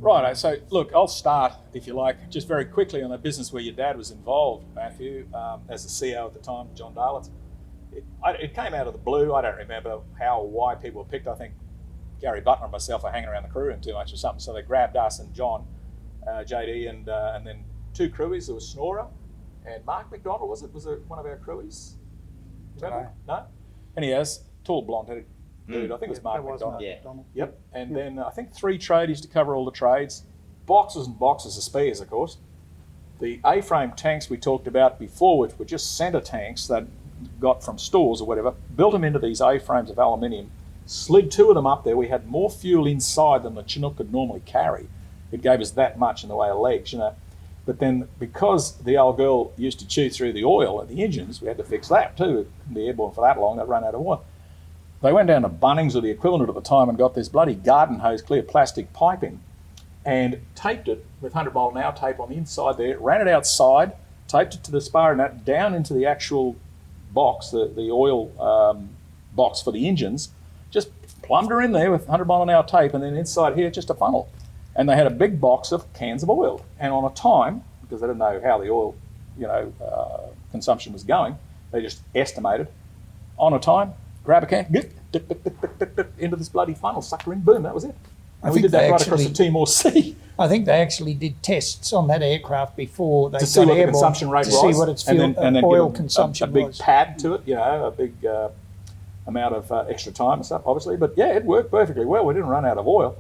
Right, so look, I'll start, if you like, just very quickly on a business where your dad was involved, Matthew, as the CEO at the time, John Dahlitz. It came out of the blue. I don't remember how or why people were picked. I think Gary Butler and myself were hanging around the crew room too much or something, so they grabbed us and John, JD, and then two crewies. There was Snorer and Mark McDonald, was it one of our crewies? No? And he has tall blonde-headed dude. I think it was Mark McDonald. Yep. And then I think 3 tradies to cover all the trades. Boxes and boxes of spares, of course. The A-frame tanks we talked about before, which were just centre tanks that got from stores or whatever, built them into these A-frames of aluminium, slid 2 of them up there. We had more fuel inside than the Chinook could normally carry. It gave us that much in the way of legs, you know. But then because the old girl used to chew through the oil in the engines, we had to fix that too. It couldn't be airborne for that long, they'd run out of oil. They went down to Bunnings or the equivalent at the time and got this bloody garden hose clear plastic piping and taped it with 100 mile an hour tape on the inside there, ran it outside, taped it to the spar and that down into the actual box, the oil box for the engines, just plumbed her in there with 100 mile an hour tape, and then inside here just a funnel. And they had a big box of cans of oil. And on a time, because they didn't know how the oil, consumption was going, they just estimated, on a time, grab a can, into this bloody funnel, suck her in, boom, that was it. And we did that right across the Timor Sea. I think they actually did tests on that aircraft before they to see what the consumption rate was, to see what its fuel, and then oil consumption was. A big was. pad to it, a big amount of extra time and stuff, obviously. But yeah, it worked perfectly well. We didn't run out of oil.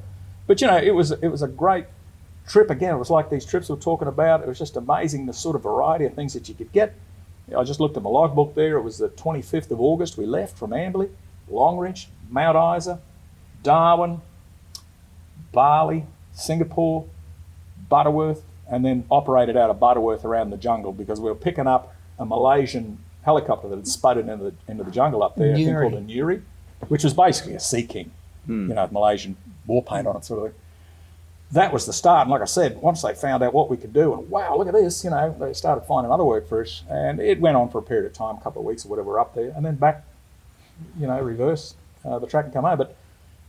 But it was a great trip. Again, it was like these trips we were talking about. It was just amazing the sort of variety of things that you could get. I just looked at my logbook there. It was the 25th of August. We left from Amberley, Longreach, Mount Isa, Darwin, Bali, Singapore, Butterworth, and then operated out of Butterworth around the jungle because we were picking up a Malaysian helicopter that had spudded into the jungle up there, a thing called a Nuri, which was basically a Sea King, Malaysian war paint on it sort of thing. That was the start, and like I said, once they found out what we could do, and wow, look at this, they started finding other work for us, and it went on for a period of time, a couple of weeks or whatever, up there, and then back, reverse the track and come home. But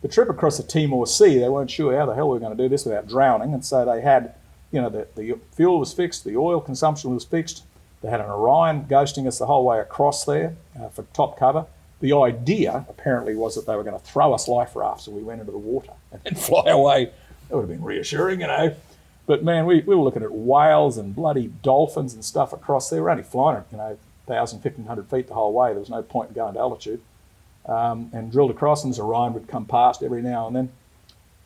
the trip across the Timor Sea, they weren't sure how the hell we were going to do this without drowning, and so they had, the fuel was fixed, the oil consumption was fixed, they had an Orion ghosting us the whole way across there for top cover. The idea, apparently, was that they were going to throw us life rafts, so we went into the water and then fly away. That would have been reassuring, But man, we were looking at whales and bloody dolphins and stuff across there. We're only flying at, 1,000, 1,500 feet the whole way. There was no point in going to altitude. And drilled across, and this Orion would come past every now and then.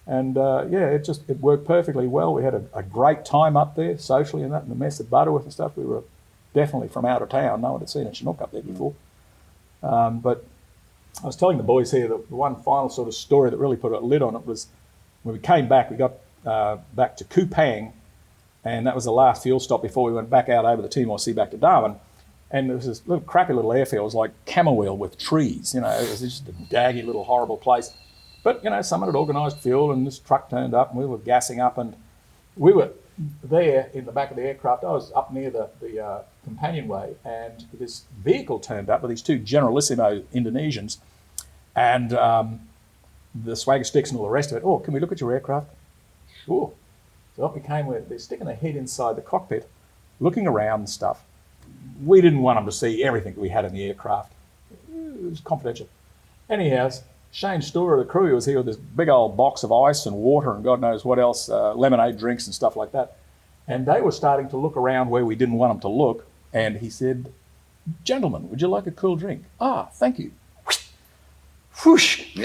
And it worked perfectly well. We had a great time up there, socially and that, and the mess at Butterworth and stuff. We were definitely from out of town. No one had seen a Chinook up there before. But I was telling the boys here that the one final sort of story that really put a lid on it was when we came back, we got back to Kupang, and that was the last fuel stop before we went back out over the Timor Sea back to Darwin. And there was this little crappy little airfield. It was like Camberwell with trees, It was just a daggy little horrible place. But, someone had organised fuel, and this truck turned up, and we were gassing up, and we were there in the back of the aircraft. I was up near the companionway, and this vehicle turned up with these 2 Generalissimo Indonesians, and the swagger sticks and all the rest of it. Oh, can we look at your aircraft? Sure. So up we came, they're sticking their head inside the cockpit, looking around and stuff. We didn't want them to see everything that we had in the aircraft. It was confidential. Anyhow, Shane Storer, the crew, was here with this big old box of ice and water and God knows what else, lemonade drinks and stuff like that. And they were starting to look around where we didn't want them to look. And he said, "Gentlemen, would you like a cool drink?" "Ah, thank you." Whoosh.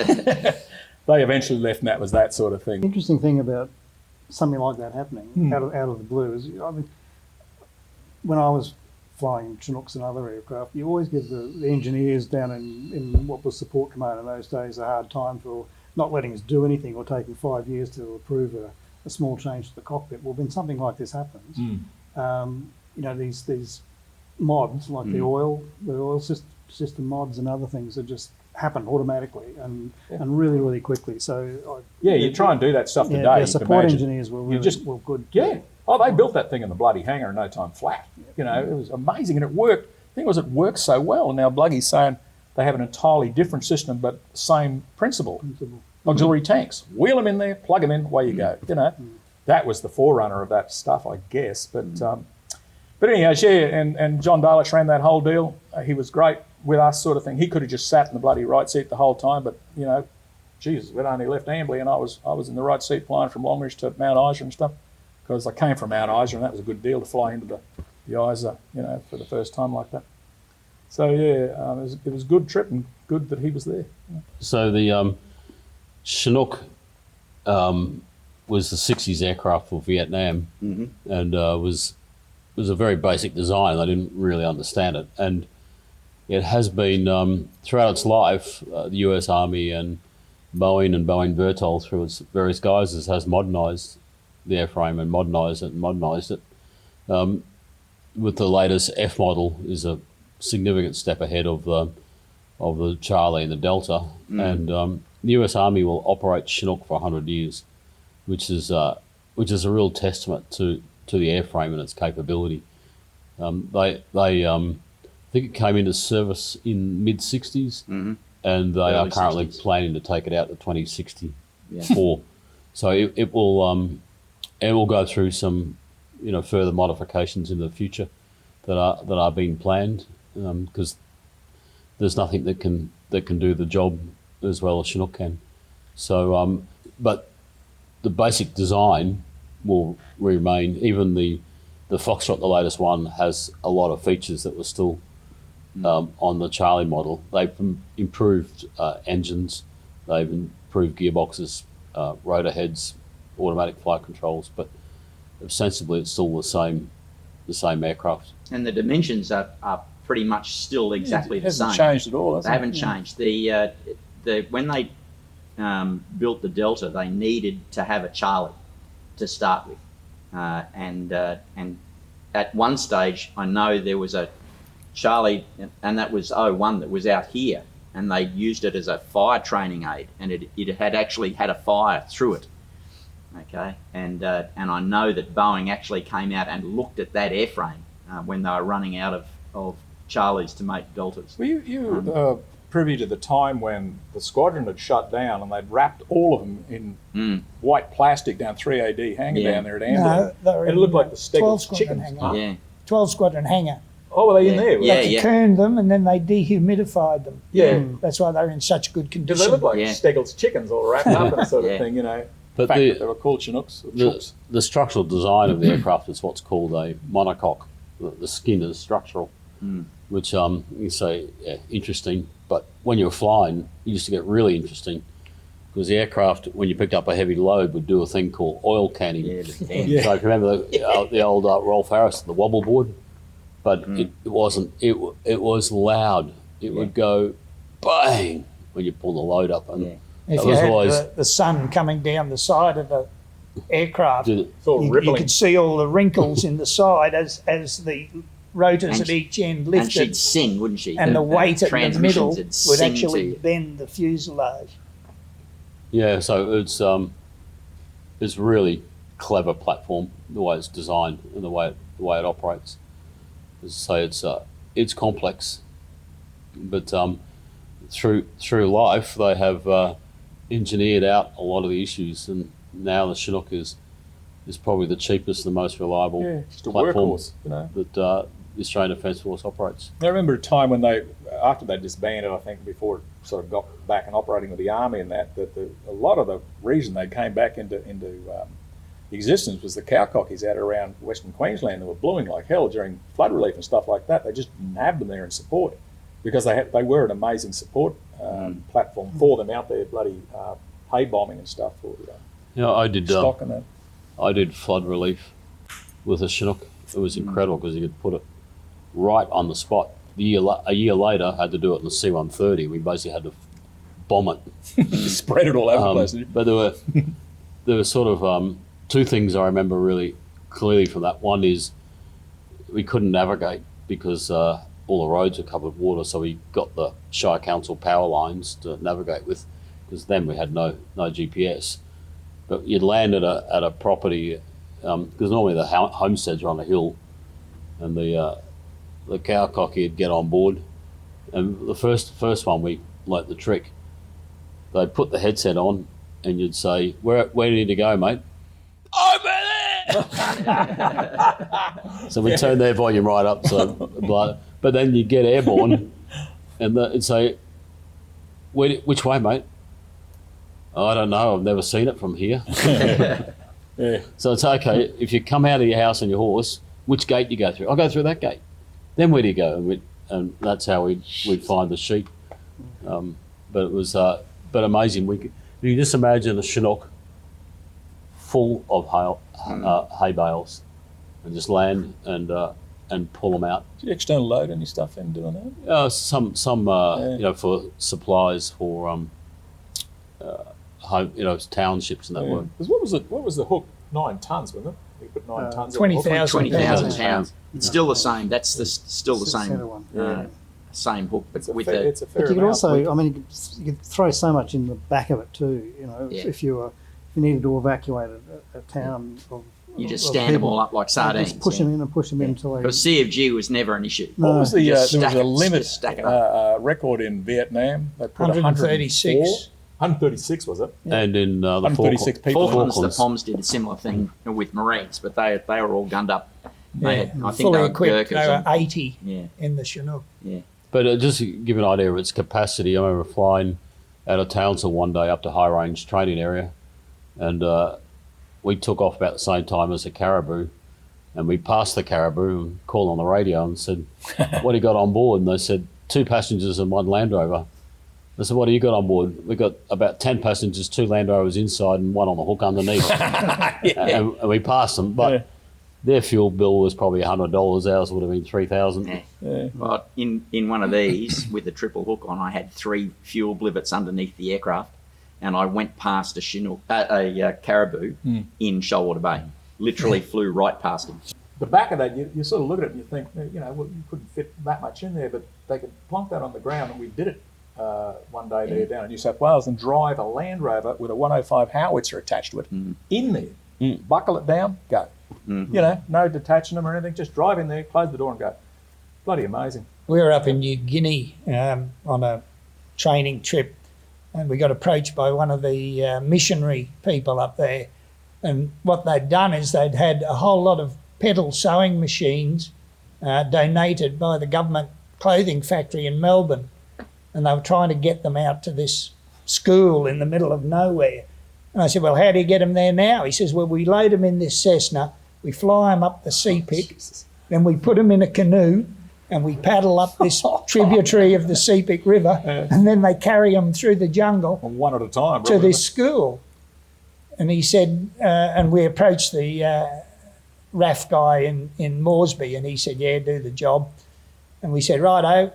They eventually left, and that was that sort of thing. The interesting thing about something like that happening out of the blue is, when I was flying Chinooks and other aircraft, you always give the engineers down in what was support command in those days a hard time for not letting us do anything or taking 5 years to approve a small change to the cockpit. Well, when something like this happens, these mods like the oil system mods and other things that just happen automatically and really, really quickly. So you try and do that stuff today. The support engineers were were good. Yeah. Oh, they built that thing in the bloody hangar in no time flat. It was amazing, and it worked. The thing was, it worked so well. And now Bluggy's saying they have an entirely different system, but same principle. Auxiliary tanks. Wheel them in there, plug them in, away you go. that was the forerunner of that stuff, I guess. But anyhow, yeah, and John Dahlitz ran that whole deal. He was great with us, sort of thing. He could have just sat in the bloody right seat the whole time, but Jesus, we'd only left Amberley, and I was in the right seat flying from Longridge to Mount Isa and stuff, because I came from Mount Isa, and that was a good deal to fly into the Isa, for the first time like that. So yeah, it was a good trip, and good that he was there. So the Chinook was the 60s aircraft for Vietnam, and was a very basic design. I didn't really understand it, and it has been throughout its life, the U.S. Army and Boeing and Boeing Vertol, through its various guises, has modernised the airframe and modernised it. With the latest F model is a significant step ahead of the Charlie and the Delta, and the U.S. Army will operate Chinook for 100 years, which is a real testament to the airframe and its capability. I think it came into service in mid-60s, and they are currently 60s. Planning to take it out to 2064. So it will go through some further modifications in the future that are being planned, because there's nothing that can do the job as well as Chinook can. So but the basic design will remain. Even the Foxtrot, the latest one, has a lot of features that were still on the Charlie model. They've improved engines, they've improved gearboxes, rotor heads, automatic flight controls, but ostensibly it's still the same aircraft. And the dimensions are pretty much still exactly the same. It hasn't changed at all, has it? They haven't changed. When they built the Delta, they needed to have a Charlie to start with, and at one stage I know there was a Charlie, and that was 01, that was out here, and they used it as a fire training aid, and it had actually had a fire through it. Okay, and I know that Boeing actually came out and looked at that airframe when they were running out of Charlies to make Deltas. Were you privy to the time when the Squadron had shut down and they'd wrapped all of them in white plastic down 3AD hangar down there at Amberley? No, it looked like the Steggles 12 chickens. Hangar. Yeah. 12 Squadron hangar. Oh, were they in there? They kerned them and then they dehumidified them. Yeah. That's why they're in such good condition. They look like Steggles chickens all wrapped up and sort of thing, But the fact that they were called Chinooks. The structural design of the aircraft is what's called a monocoque. The skin is structural, which you say interesting, but when you were flying, it used to get really interesting, because the aircraft, when you picked up a heavy load, would do a thing called oil canning. So if you remember the old Rolf Harris, the wobble board, but it wasn't. It was loud. It would go bang when you pull the load up, and if you had the sun coming down the side of the aircraft, you could see all the wrinkles in the side as the rotors at each end lifted. And she'd sing, wouldn't she? And the weight at the middle would actually to bend the fuselage. Yeah, so it's really clever platform, the way it's designed and the way it operates. As I say, it's complex, but through life they have engineered out a lot of the issues, and now the Chinook is probably the cheapest and the most reliable platform workhorse, that the Australian Defence Force operates. I remember a time when after they disbanded, I think before it sort of got back and operating with the Army and that a lot of the reason they came back into existence was the cowcockies out around Western Queensland that were blowing like hell during flood relief and stuff like that. They just didn't have them there in support, because they were an amazing support platform for them out there, bloody hay bombing and stuff. I did stock and that. I did flood relief with a Chinook. It was incredible because you could put it right on the spot. A year later, I had to do it in the C-130. We basically had to bomb it, spread it all over the place. But there were sort of two things I remember really clearly from that. One is we couldn't navigate because all the roads were covered with water, so we got the Shire Council power lines to navigate with, because then we had no GPS. But you'd land at a property, because normally the homesteads are on a hill, and the cowcocky would get on board. And the first one, we learnt the trick. They'd put the headset on, and you'd say, where do you need to go, mate? over there. So we turn their volume right up. But then you get airborne, and it'd say, which way, mate? Oh, I don't know. I've never seen it from here. Yeah. So it's okay if you come out of your house on your horse. Which gate do you go through? I'll go through that gate. Then where do you go? And that's how we'd find the sheep. But it was amazing. You can just imagine a Chinook full of hay bales, and just land and pull them out. Did you external load any stuff in doing that? Some for supplies for home, townships and that work. Because what was the hook? 9 tons, wasn't it? You put 9 tons. 20,000 20,000 pounds. It's still the same. That's still the Center same. one. Same hook, but It's a with fair, a it's a fair But you could amount. also, I mean, you could throw so much in the back of it too. Yeah. If you needed to evacuate a town, you just of stand them people, all up like sardines. Just push them in and push them in until they. Because CFG was never an issue. What was the Just there was stack a it, limit just stack it up. record in Vietnam? They put 136. 136 was it? And in the 136 people. Falklands, the Falklands. POMs did a similar thing with Marines, but they were all gunned up. They had, I think fully they were equipped. Gurkhas They were and- 80 yeah, in the Chinook. yeah. But just to give you an idea of its capacity, I remember flying out of Townsville one day up to high range training area, and we took off about the same time as the Caribou, and we passed the Caribou and called on the radio and said, "What do you got on board?" And they said, 2 passengers and 1 Land Rover. I said, "What do you got on board?" We got about 10 passengers, 2 Land Rovers inside and 1 on the hook underneath. and we passed them, but their fuel bill was probably $100. Ours would have been $3,000. Yeah. Yeah. Well, in one of these with a triple hook on, I had 3 fuel blivets underneath the aircraft, and I went past a Chinook, a Caribou in Shoalwater Bay. Literally flew right past him. The back of that, you sort of look at it and you think, well, you couldn't fit that much in there, but they could plonk that on the ground, and we did it one day there down in New South Wales and drive a Land Rover with a 105 howitzer attached to it in there, buckle it down, go. No detaching them or anything, just drive in there, close the door and go. Bloody amazing. We were up in New Guinea on a training trip, and we got approached by one of the missionary people up there. And what they'd done is they'd had a whole lot of pedal sewing machines donated by the government clothing factory in Melbourne. And they were trying to get them out to this school in the middle of nowhere. And I said, well, how do you get them there now? He says, well, we load them in this Cessna, we fly them up the Seapic, then we put them in a canoe, and we paddle up this tributary of the Seapic River, and then they carry them through the jungle One at a time. to this school. And he said, and we approached the RAAF guy in Moresby, and he said, yeah, do the job. And we said, righto.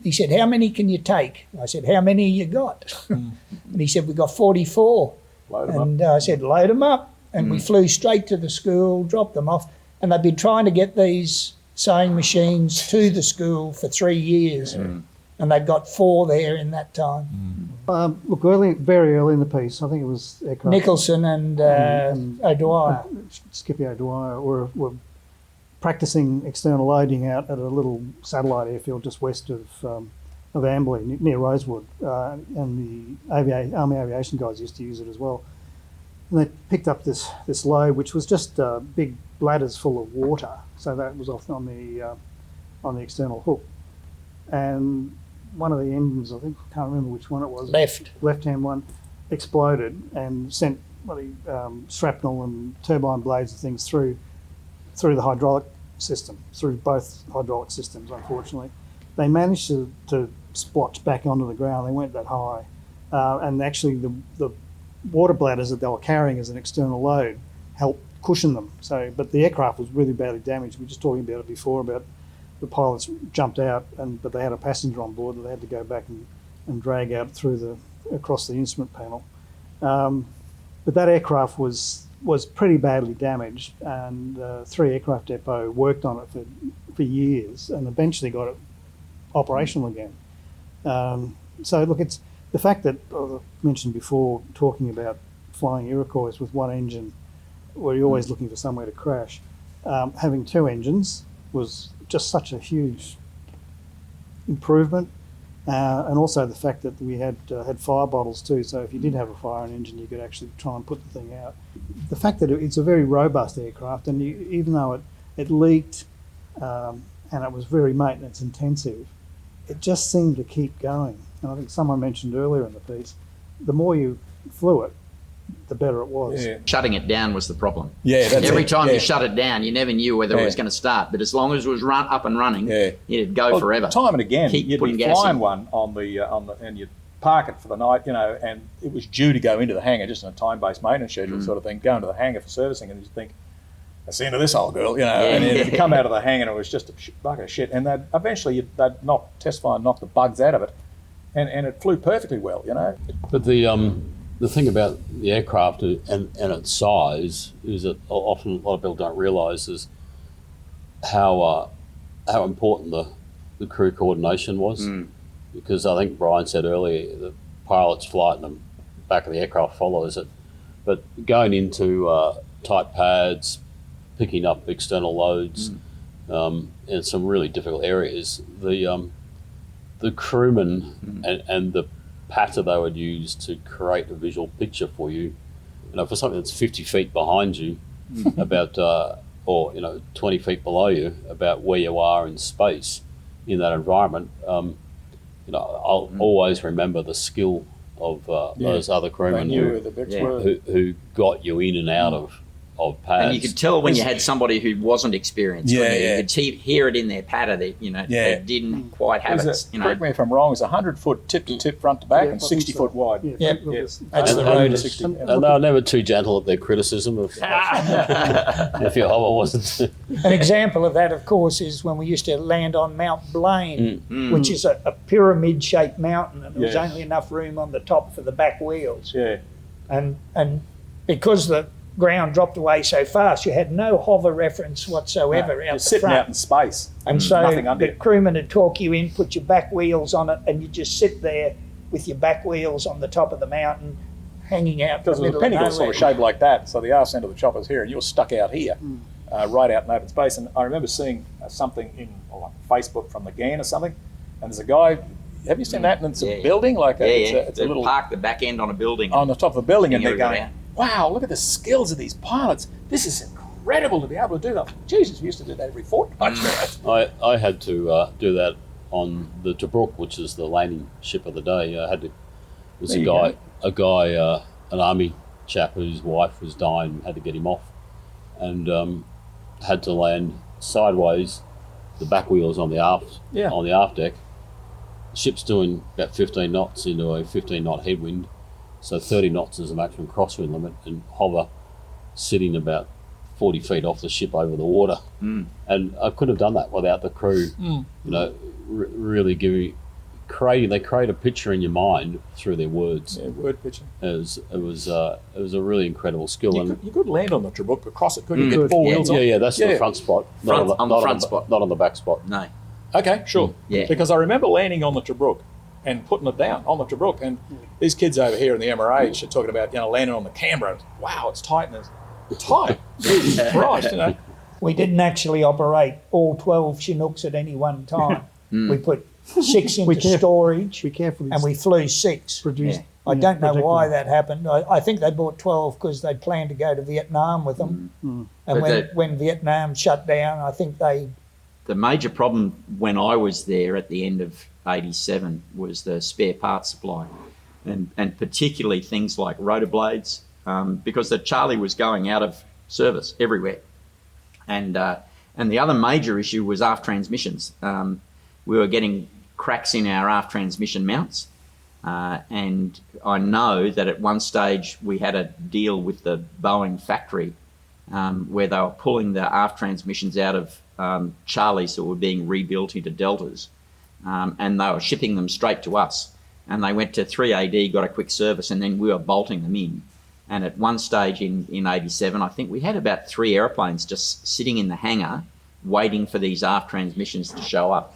He said, how many can you take? I said, how many you got? And he said, we got 44. Load 'em up. And I said, load them up. And we flew straight to the school, dropped them off. And they've been trying to get these sewing machines to the school for 3 years. And they've got 4 there in that time. Look, very early in the piece, I think it was aircraft. Nicholson and O'Dwyer. Skippy O'Dwyer were practicing external loading out at a little satellite airfield just west of Amberley, near Rosewood, and the Army Aviation guys used to use it as well. And they picked up this load, which was just big bladders full of water. So that was off on the external hook, and one of the engines, I think, can't remember which one it was, left-hand one, exploded and sent shrapnel and turbine blades and things through the hydraulic system, through both hydraulic systems, unfortunately. They managed to splotch back onto the ground. They weren't that high. And actually the water bladders that they were carrying as an external load helped cushion them. But the aircraft was really badly damaged. We were just talking about it before, about the pilots jumped out, but they had a passenger on board that they had to go back and drag out across the instrument panel. But that aircraft was pretty badly damaged, and 3 Aircraft Depot worked on it for years and eventually got it operational again. So look, it's the fact that I mentioned before, talking about flying Iroquois with 1 engine, where you're always looking for somewhere to crash. Having 2 engines was just such a huge improvement, And also the fact that we had fire bottles too, so if you did have a fire in an engine, you could actually try and put the thing out. The fact that it's a very robust aircraft, and even though it leaked and it was very maintenance intensive, it just seemed to keep going. And I think someone mentioned earlier in the piece, the more you flew it, the better it was. Yeah. Shutting it down was the problem. Yeah, that's Every it. time Yeah. you shut it down, you never knew whether it was going to start. But as long as it was up and running, Yeah. it'd go Well, forever. Time and again, Keep you'd putting be gas flying in. one on the and you'd park it for the night, and it was due to go into the hangar just on a time-based maintenance schedule sort of thing, go into the hangar for servicing, and you'd think, that's the end of this old girl, and then you'd come out of the hangar and it was just a bucket of shit, and they'd test fire and knock the bugs out of it, and it flew perfectly well, But the thing about the aircraft and its size is that often a lot of people don't realise is how important the crew coordination was. Because I think Brian said earlier, the pilot's flight and the back of the aircraft follows it. But going into tight pads, picking up external loads in some really difficult areas, the crewmen and the patter they would use to create a visual picture for you, for something that's 50 feet behind you, about or 20 feet below you, about where you are in space in that environment. I'll always remember the skill of those other They crewmen knew where the bits were. who got you in and out of pads. And you could tell when you had somebody who wasn't experienced. Yeah, You yeah. could hear it in their patter that they didn't quite have it. Correct me if I'm wrong, it's 100-foot tip to tip, front to back, Yeah, and I think 60 foot wide. Yeah, Yeah. that's- That's the And- road. 60. and- And they were never too gentle at their criticism of if your hover wasn't. An example of that, of course, is when we used to land on Mount Blaine, which is a pyramid-shaped mountain, and there was Yeah. only enough room on the top for the back wheels. Yeah. And because the ground dropped away so fast, you had no hover reference whatsoever You're out the sitting front. out in space. And so Nothing under the you. crewman would talk you in, put your back wheels on it, and you just sit there with your back wheels on the top of the mountain, hanging out Because the the middle penny of was sort nowhere. of shaped like that, so the arse end of the chopper's here, and you're stuck out here, right out in open space. And I remember seeing something in Facebook from the GAN or something, and there's a guy. Have you seen that? And it's a building like that. It's a They'd little park the back end on a building. on the top of a building, and they're Hang going, around. "Wow, look at the skills of these pilots! This is incredible to be able to do that." Jesus, we used to do that every fortnight. I had to do that on the Tobruk, which is the landing ship of the day. I had to. There's There you a guy, an army chap whose wife was dying, had to get him off, and had to land sideways, the back wheels on the aft deck. The ship's doing about 15 knots into a 15 knot headwind, so 30 knots is the maximum crosswind limit, and hover sitting about 40 feet off the ship over the water. And I couldn't have done that without the crew, really they create a picture in your mind through their words. Yeah, word picture. It was a really incredible skill. You could land on the Tobruk across it, couldn't you? Good. Get four Yeah. wheels on. Yeah, that's the front spot. Front- on the not front the, spot. Not on the back spot. No. Okay, sure. Yeah. Because I remember landing on the Tobruk and putting it down on the Tobruk, and these kids over here in the MRH are talking about landing on the Canberra. Wow, it's tight, and it's tight. Jesus Christ, We didn't actually operate all 12 Chinooks at any one time. We put 6 into storage, We carefully and we flew 6. produced. I don't know why projectile. that happened. I think they bought 12 because they planned to go to Vietnam with them. And But when Vietnam shut down, I think they... The major problem when I was there at the end of 87 was the spare parts supply, and particularly things like rotor blades, because the Charlie was going out of service everywhere. And the other major issue was aft transmissions. We were getting cracks in our aft transmission mounts, and I know that at one stage we had a deal with the Boeing factory where they were pulling the aft transmissions out of Charlies that were being rebuilt into Deltas, and they were shipping them straight to us. And they went to 3AD, got a quick service, and then we were bolting them in. And at one stage in 87, I think we had about 3 airplanes just sitting in the hangar waiting for these aft transmissions to show up.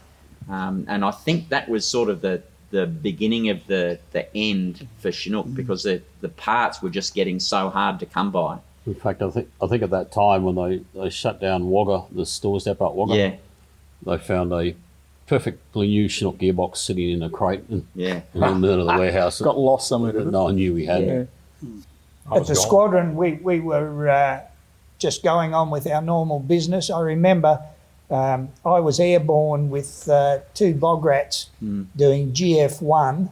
And I think that was sort of the beginning of the end for Chinook, because the parts were just getting so hard to come by. In fact, I think at that time when they shut down Wagga, the stores depot at Wagga, Yeah. they found perfectly new Chinook gearbox sitting in a crate in Yeah. the middle of the warehouse. Got lost somewhere. that no one knew we had. Yeah. At the squadron, we were just going on with our normal business. I remember I was airborne with 2 bog rats doing GF1,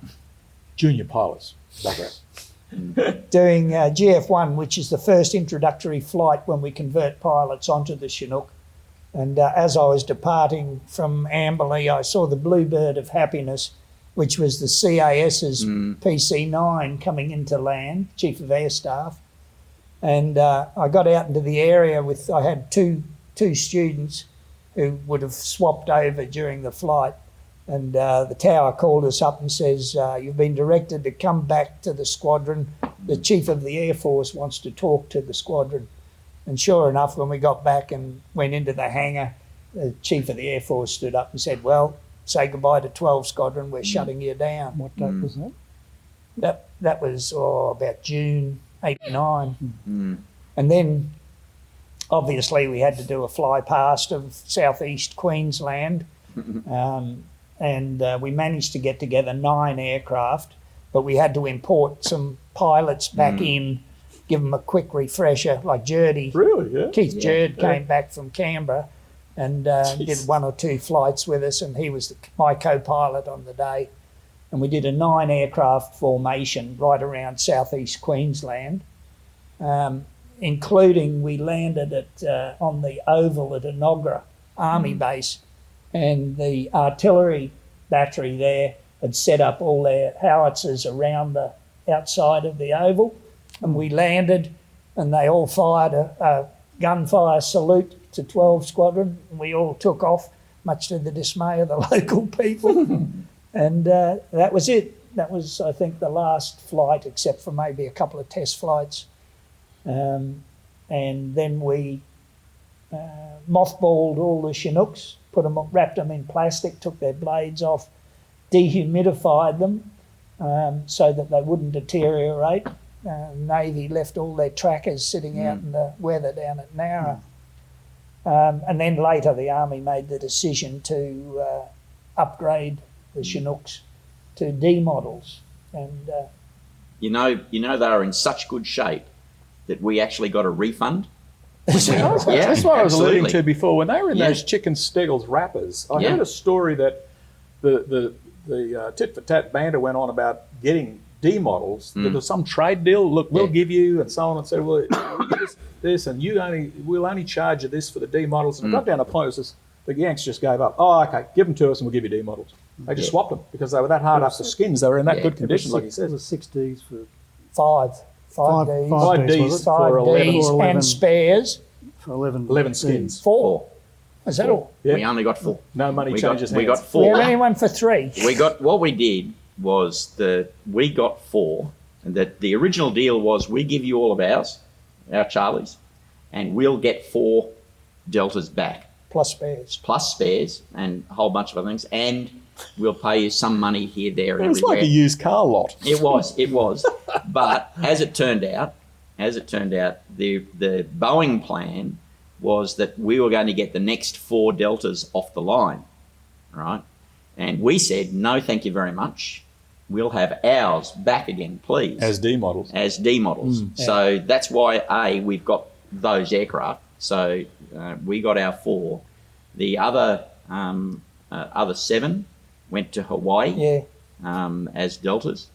Junior pilots. Background. doing GF1, which is the first introductory flight when we convert pilots onto the Chinook. And as I was departing from Amberley, I saw the Bluebird of Happiness, which was the CAS's PC-9 coming into land, Chief of Air Staff. And I got out into the area I had two students who would have swapped over during the flight. And the tower called us up and says, you've been directed to come back to the squadron. The Chief of the Air Force wants to talk to the squadron. And sure enough, when we got back and went into the hangar, the Chief of the Air Force stood up and said, well, say goodbye to 12 Squadron, we're shutting you down. What date was that? That was about June 89. And then obviously we had to do a fly past of southeast Queensland. And we managed to get together 9 aircraft, but we had to import some pilots back in, give them a quick refresher, like Jurdy. Really? Yeah. Keith Jurd came back from Canberra and did 1 or 2 flights with us, and he was my co-pilot on the day. And we did a 9 aircraft formation right around southeast Queensland, including we landed on the Oval at Enoggera Army Base, and the artillery battery there had set up all their howitzers around the outside of the Oval, and we landed and they all fired a gunfire salute to 12 Squadron, and we all took off, much to the dismay of the local people. And that was it. That was, I think, the last flight, except for maybe a couple of test flights. And then we mothballed all the Chinooks, wrapped them in plastic, took their blades off, dehumidified them so that they wouldn't deteriorate. Navy left all their trackers sitting out in the weather down at Nowra. And then later the Army made the decision to upgrade the Chinooks to D models. And You know they were in such good shape that we actually got a refund. That's what I was alluding absolutely. to before. When they were in Yeah. those chicken steggles wrappers, I heard a story that the tit for tat banter went on about getting D models. There was some trade deal. Look, we'll give you, and so on and so. Well, you give us this, and we'll only charge you this for the D models. And it got down to a point. It was just, the Yanks just gave up. Oh, okay, give them to us, and we'll give you D models. They just swapped them because they were that hard up the skins. They were in that good condition, like he It says. was 6 Ds for five Five Ds, Ds. 5 Ds was it? for 5 11. Ds Or 11. and spares, 11. 11 skins. 4. Is that all? Yeah. We only got 4. No money We changes got hands. Do you 4. have anyone for 3? What we did was we got 4, and the original deal was we give you all of ours, our Charlies, and we'll get 4 Deltas back, Plus spares. plus spares and a whole bunch of other things, and we'll pay you some money here, there, and It was everywhere. like a used car lot. It was. But as it turned out, the Boeing plan was that we were going to get the next 4 Deltas off the line, right? And we said, no, thank you very much. We'll have ours back again, please. As D models. As D models. So that's why, we've got those aircraft. So we got our 4. The other 7 went to Hawaii as Deltas.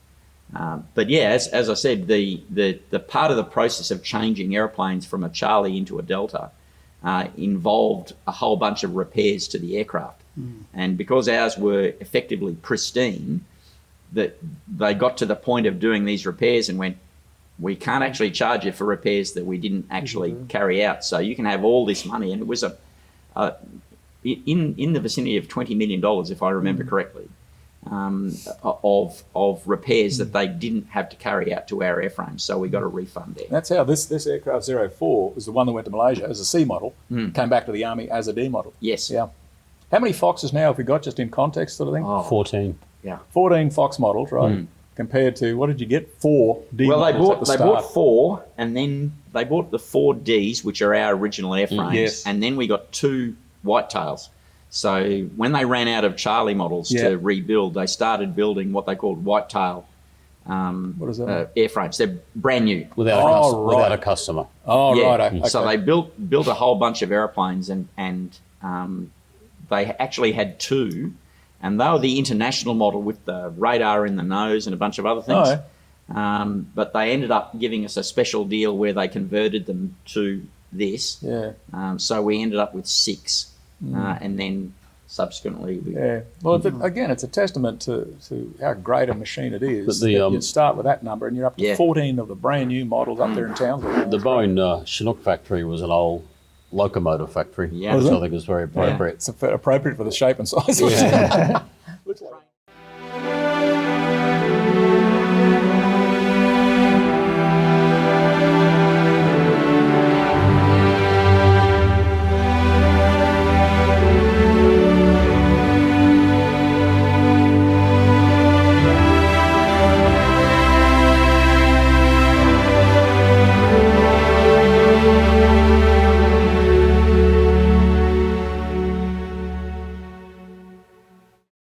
But yeah, as I said, the part of the process of changing airplanes from a Charlie into a Delta involved a whole bunch of repairs to the aircraft. And because ours were effectively pristine, that they got to the point of doing these repairs and went, we can't actually charge you for repairs that we didn't actually carry out. So you can have all this money. And it was in the vicinity of $20 million, if I remember correctly, of repairs that they didn't have to carry out to our airframes. So we got a refund there. That's how this aircraft 04 was the one that went to Malaysia as a C model, came back to the Army as a D model. Yes. Yeah. How many Foxes now have we got, just in context sort of thing? 14. 14 Fox models, right? Compared to, what did you get? 4 D Well, models they bought 4, and then they bought the 4 Ds, which are our original airframes, Yes. and then we got 2 whitetails. So when they ran out of Charlie models Yeah. to rebuild, they started building what they called whitetail What is that? airframes. They're brand new. Without, Oh, without a right. customer. Oh, Yeah. right. Okay. So they built a whole bunch of aeroplanes, and they actually had two, and they were the international model with the radar in the nose and a bunch of other things. Oh. But they ended up giving us a special deal where they converted them to this. Yeah. So we ended up with 6, and then subsequently we Yeah. Well, again, it's a testament to how great a machine it is. But the, that you start with that number, and you're up to Yeah. 14 of the brand new models up there in Townsville. The Boeing Chinook factory was an old locomotive factory, Yeah. which Was I it? think is very appropriate. It's appropriate for the shape and size.